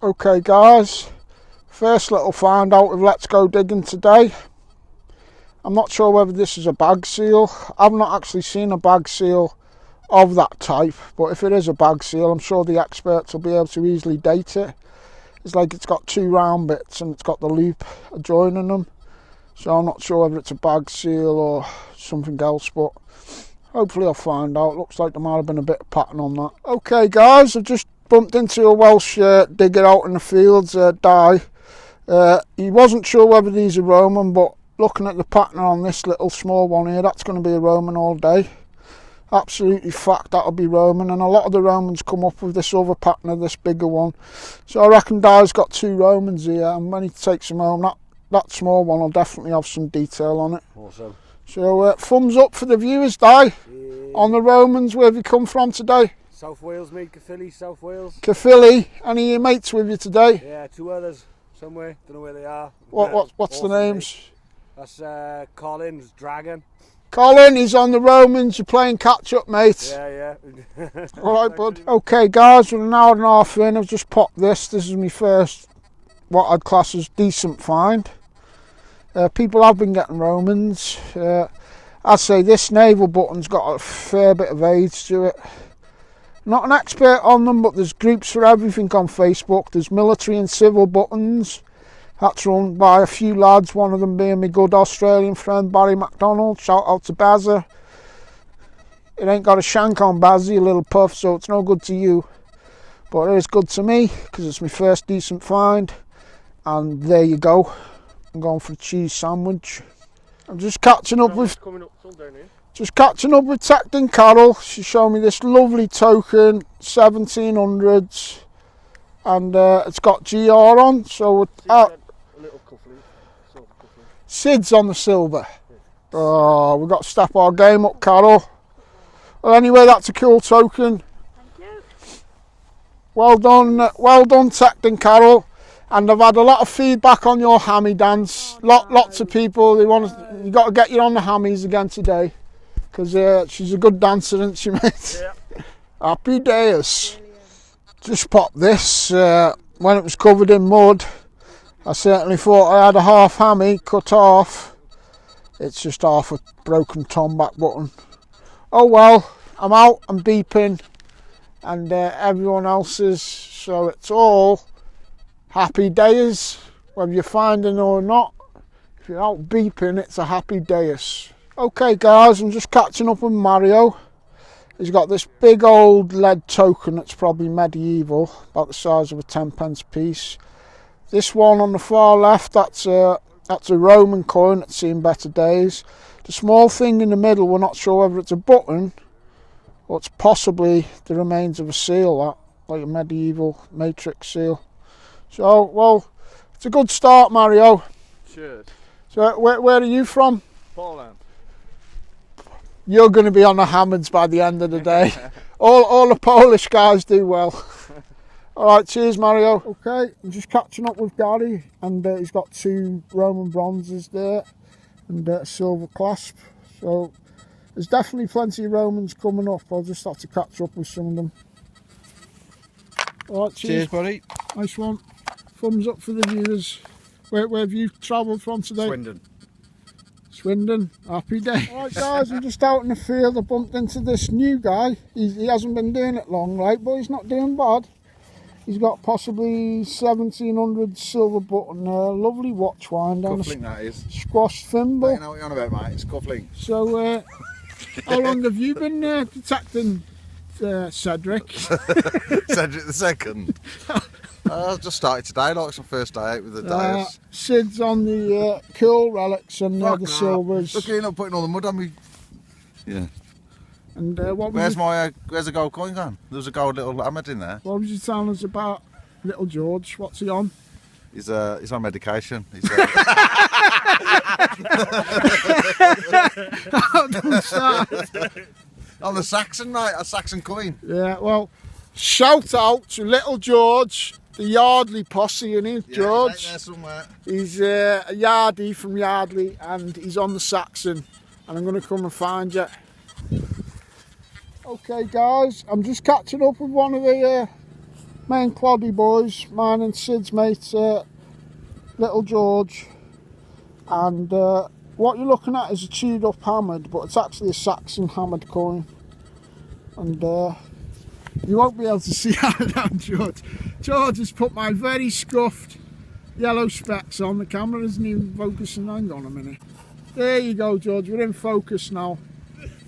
Okay guys, first little find out with Let's Go Digging today. I'm not sure whether this is a bag seal. I've not actually seen a bag seal of that type, but if it is a bag seal, I'm sure the experts will be able to easily date it. It's like it's got two round bits and it's got the loop adjoining them, so I'm not sure whether it's a bag seal or something else, but hopefully I'll find out. Looks like there might have been a bit of pattern on that. Okay guys, I've just bumped into a Welsh digger out in the fields, Di. He wasn't sure whether these are Roman, but looking at the pattern on this little small one here, that's going to be a Roman all day. Absolutely fact that'll be Roman, and a lot of the Romans come up with this other pattern of this bigger one. So I reckon Di's got two Romans here, and when he takes them home, that small one will definitely have some detail on it. Awesome. So thumbs up for the viewers, Di, on the Romans. Where have you come from today? South Wales, mate. Caerphilly, South Wales. Caerphilly. Any of your mates with you today? Yeah, two others somewhere. Don't know where they are. What's awesome, the names? Mate. That's Colin's Dragon. Colin, he's on the Romans. You're playing catch up, mate. Yeah. All right, bud. Okay, guys, we're an hour and a half in. I've just popped this. This is my first, what I'd class as decent find. People have been getting Romans. I'd say this navel button's got a fair bit of age to it. Not an expert on them, but there's groups for everything on Facebook. There's military and civil buttons. That's run by a few lads, one of them being my good Australian friend Barry McDonald. Shout out to Bazza. It ain't got a shank on Bazzy, you little puff, so it's no good to you. But it is good to me, because it's my first decent find. And there you go. I'm going for a cheese sandwich. I'm just catching up with... Just catching up with Saxon Carol. She showed me this lovely token, 1700s, and it's got GR on. So Sid's on the silver. Oh, we've got to step our game up, Carol. Well, anyway, that's a cool token. Thank you. Well done, Saxon Carol. And I've had a lot of feedback on your hammy dance. Lots of people. You got to get you on the hammies again today. Because she's a good dancer, isn't she, mate? Yeah. Happy days. Just popped this. When it was covered in mud, I certainly thought I had a half hammy cut off. It's just half a broken tom back button. Oh well, I'm out, I'm beeping, and everyone else is, so it's all happy days, whether you're finding or not. If you're out beeping, it's a happy days. Okay guys, I'm just catching up with Mario. He's got this big old lead token that's probably medieval, about the size of a 10p piece. This one on the far left, that's a Roman coin that's seen better days. The small thing in the middle, we're not sure whether it's a button or it's possibly the remains of a seal, like a medieval matrix seal. So, well, it's a good start, Mario. Cheers. So, where are you from? Poland. You're going to be on the Hammonds by the end of the day. all the Polish guys do well. All right, cheers, Mario. Okay, I'm just catching up with Gary, and he's got two Roman bronzes there and a silver clasp. So there's definitely plenty of Romans coming up. I'll just have to catch up with some of them. All right, cheers, buddy. Nice one. Thumbs up for the viewers. Where have you travelled from today? Swindon, happy day. Alright guys, I'm just out in the field. I bumped into this new guy. He hasn't been doing it long, right, but he's not doing bad. He's got possibly 1700 silver button there, lovely watch wind and cufflink that is. Squash thimble. You know what you're on about, mate, it's cufflink. So, how long have you been detecting Cedric? Cedric the second. I just started today, like it's my first day out with the dice. Sid's on the cool relics and the silvers. Look, you're not putting all the mud on me. Yeah. And where's the gold coin gone? There's a gold little hammered in there. What was you telling us about little George? What's he on? He's on medication. He's Don't start. On the Saxon, mate, a Saxon coin. Yeah, well, shout out to little George, the Yardley posse, and he's George. He's right there somewhere. He's a Yardie from Yardley, and he's on the Saxon, and I'm going to come and find you. Okay, guys, I'm just catching up with one of the main cloddy boys, mine and Sid's mate, little George, and what you're looking at is a chewed up hammered, but it's actually a Saxon hammered coin, and you won't be able to see how that, George. George has put my very scuffed yellow specs on. The camera isn't even focusing. Hang on a minute. There you go, George, we're in focus now.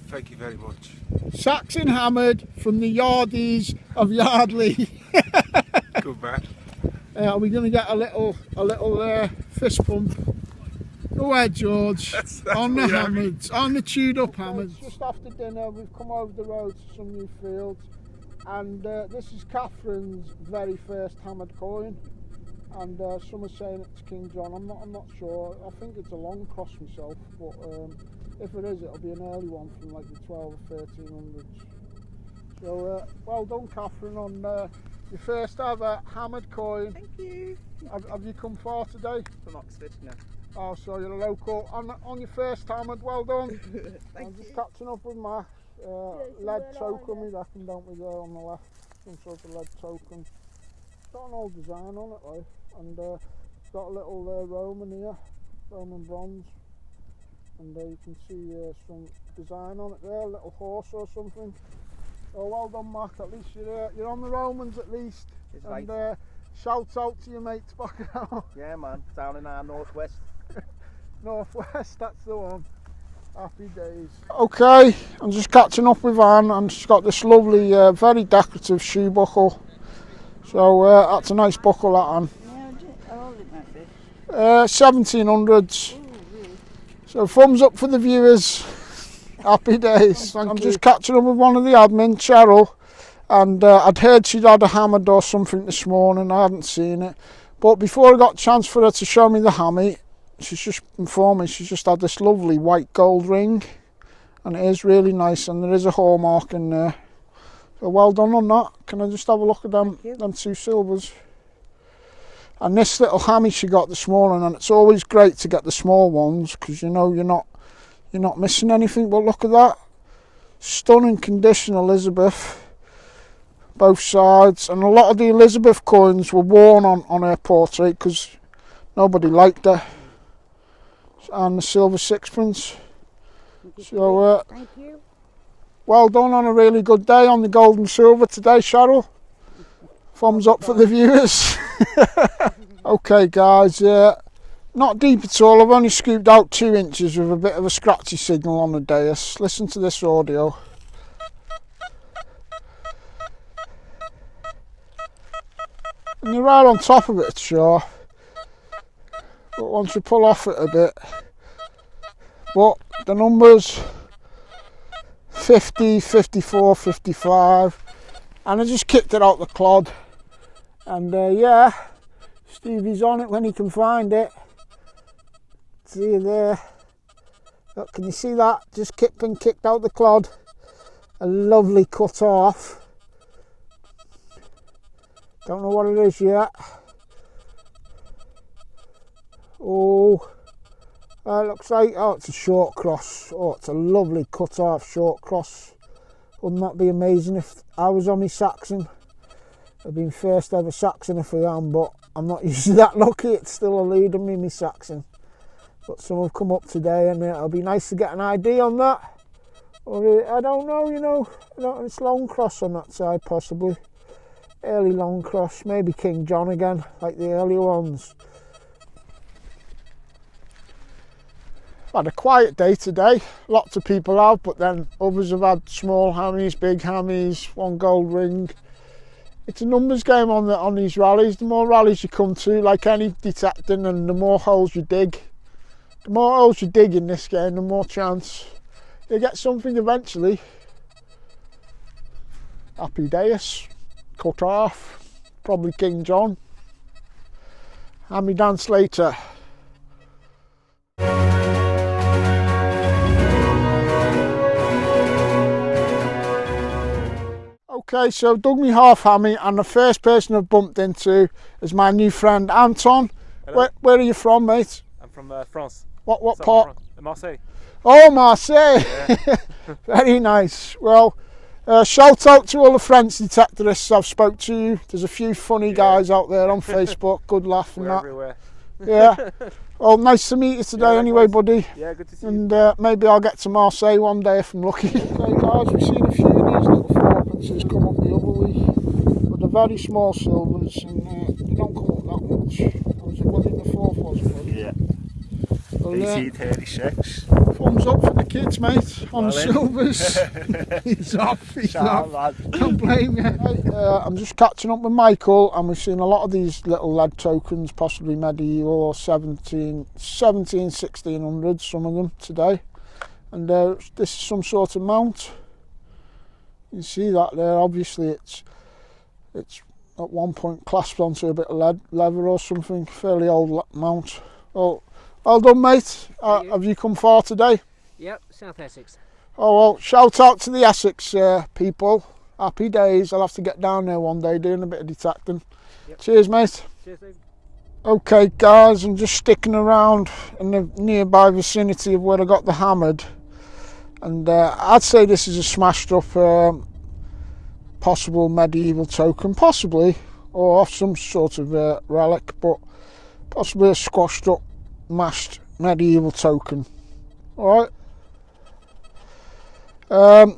Thank you very much. Saxon hammered from the Yardies of Yardley. Good man. Are we going to get a little fist pump? Go ahead, George. On the hammered, on the chewed up hammered. Just after dinner, we've come over the road to some new fields, and this is Catherine's very first hammered coin. And some are saying it's King John. I'm not sure. I think it's a long cross myself, but if it is, it'll be an early one from like the 12 or 1300s. So well done, Catherine, on your first ever hammered coin. Thank you. Have you come far today? From Oxford, no. Oh, so you're a local. On your first hammered, well done. Thank I'm just you. catching up with my lead token, we reckon, don't we, there on the left? Some sort of lead token. Got an old design on it, like, and got a little Roman here, Roman bronze, and you can see some design on it there, a little horse or something. Oh, well done, Mac. At least you're on the Romans at least. It's and right. Shout out to your mates back out. Yeah, man, down in our northwest. Northwest, that's the one. Happy days. Okay, I'm just catching up with Anne, and she's got this lovely, very decorative shoe buckle. So that's a nice buckle, that, Anne. Yeah, how old is my fish? 1700s. Ooh, really? So thumbs up for the viewers. Happy days. I'm just catching up with one of the admin, Cheryl, and I'd heard she'd had a hammered or something this morning. I hadn't seen it, but before I got a chance for her to show me the hammy, she's just informed me she's just had this lovely white gold ring, and it is really nice, and there is a hallmark in there. So well done on that. Can I just have a look at them two silvers? And this little hammy she got this morning, and it's always great to get the small ones because you know you're not missing anything. But look at that, stunning condition, Elizabeth, both sides, and a lot of the Elizabeth coins were worn on her portrait because nobody liked her. And the silver sixpence. So Thank you. well done on a really good day on the gold and silver today, Cheryl. Thumbs up for the viewers. Okay, guys, not deep at all. I've only scooped out 2 inches with a bit of a scratchy signal on the dais. Listen to this audio. And you're right on top of it, sure. But once you pull off it a bit, but the numbers 50, 54, 55, and I just kicked it out the clod, and yeah, Stevie's on it when he can find it. See you there. Look, can you see that? Just kicked out the clod. A lovely cut off. Don't know what it is yet. Oh, looks like, oh, it's a short cross. Oh, it's a lovely cut off short cross. Wouldn't that be amazing if I was on my Saxon? I've been first ever Saxon if I am, but I'm not usually that lucky. It's still a lead on me Saxon. But some have come up today, and it'll be nice to get an ID on that. Or I don't know, you know, it's long cross on that side possibly. Early long cross, maybe King John again, like the earlier ones. Had a quiet day today. Lots of people have, but then others have had small hammies, big hammies, 1 gold ring. It's a numbers game on these rallies. The more rallies you come to, like any detecting, and the more holes you dig. The more holes you dig in this game, the more chance you get something eventually. Happy days. Cut off. Probably King John. Hammy dance later. Okay, so dug me half hammy, and the first person I've bumped into is my new friend Anton. Where are you from, mate? I'm from France. What Southern part? France. Marseille. Oh, Marseille. Yeah. Very nice. Well, shout out to all the French detectorists I've spoke to you. There's a few funny guys out there on Facebook. Good laugh and We're that. everywhere. Yeah. Well, nice to meet you today anyway, buddy. Yeah, good to see you. And maybe I'll get to Marseille one day if I'm lucky. Okay guys, we've seen a few of these little fourpences come up the other week, but they're very small silvers and they don't come up that much. Was it the fourth, wasn't it? Yeah. Well, 1836. thumbs up for the kids, mate, on the Well, silvers. He's off, he's Sound, off. lad. Don't blame you. Right, I'm just catching up with Michael, and we've seen a lot of these little lead tokens, possibly medieval or 1600s, some of them today. And this is some sort of mount. You see that there, obviously it's at one point clasped onto a bit of leather or something, fairly old mount. Well done, mate. Have you come far today? Yep, South Essex. Oh well, shout out to the Essex people. Happy days. I'll have to get down there one day doing a bit of detecting. Yep. Cheers, mate. Cheers, Dave. Okay, guys, I'm just sticking around in the nearby vicinity of where I got the hammered. And I'd say this is a smashed up possible medieval token, possibly, or some sort of relic, but possibly a squashed up, mashed medieval token. Alright.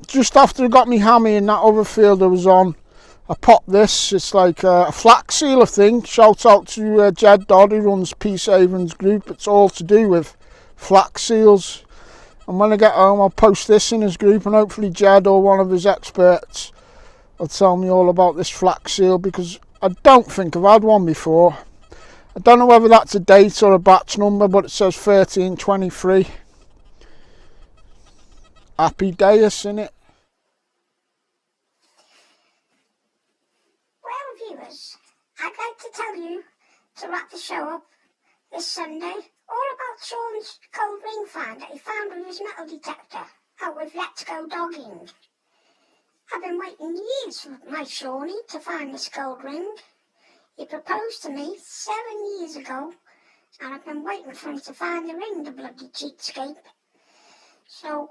Just after I got me hammy in that other field I was on, I popped this. It's like a flax seal, I think. Shout out to Jed Dodd, who runs Peace Havens group. It's all to do with flax seals. And when I get home, I'll post this in his group, and hopefully Jed or one of his experts will tell me all about this flax seal, because I don't think I've had one before. I don't know whether that's a date or a batch number, but it says 1323. Happy days, innit? Well, viewers, I'd like to tell you to wrap the show up this Sunday all about Sean's gold ring find that he found with his metal detector out with Let's Go Dogging. I've been waiting years for my Shawnee to find this gold ring. He proposed to me 7 years ago, and I've been waiting for him to find the ring, the bloody cheapskate. So,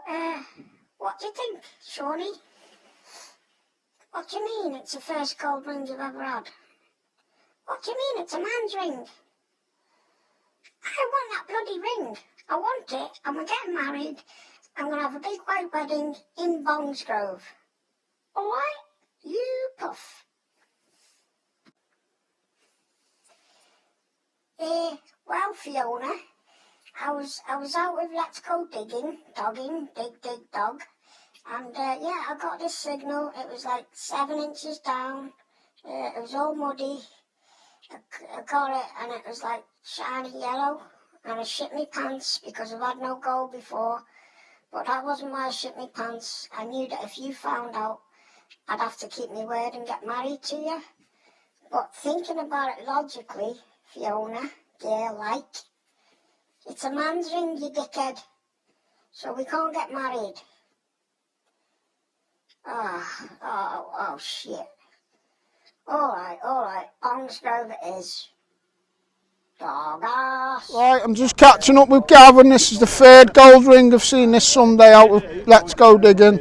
what do you think, Shawnee? What do you mean it's the first gold ring you've ever had? What do you mean it's a man's ring? I want that bloody ring. I want it, and we're getting married. I'm going to have a big white wedding in Bongsgrove. All right? You puff. Well, Fiona, I was out with Let's Go Dogging, dig, dog. And yeah, I got this signal. It was like 7 inches down. It was all muddy. I got it, and it was like shiny yellow. And I shit me pants because I've had no gold before. But that wasn't why I shit me pants. I knew that if you found out, I'd have to keep my word and get married to you. But thinking about it logically, Fiona, girl like, it's a man's ring, you dickhead. So we can't get married. Oh, shit. Alright, Bongsgrove it is. Dog ass. Right, I'm just catching up with Gavin. This is the third gold ring I've seen this Sunday out with Let's Go Digging.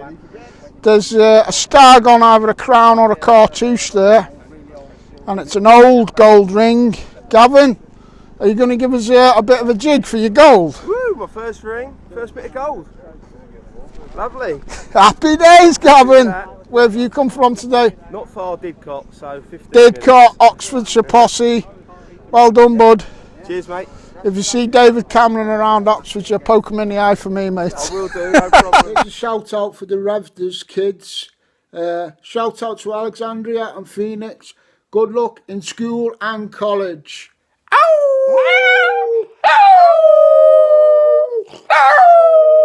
There's a stag on either a crown or a cartouche there, and it's an old gold ring. Gavin, are you going to give us a bit of a jig for your gold? Woo, my first ring, first bit of gold. Lovely. Happy days, Gavin. Where have you come from today? Not far, Didcot, so 15 Didcot, Oxfordshire posse. Well done, bud. Cheers, mate. If you see David Cameron around Oxfordshire, poke him in the eye for me, mate. I will do, no problem. Here's a shout out for the Revders kids. Shout out to Alexandria and Phoenix. Good luck in school and college. Ow! Ow! Ow! Ow!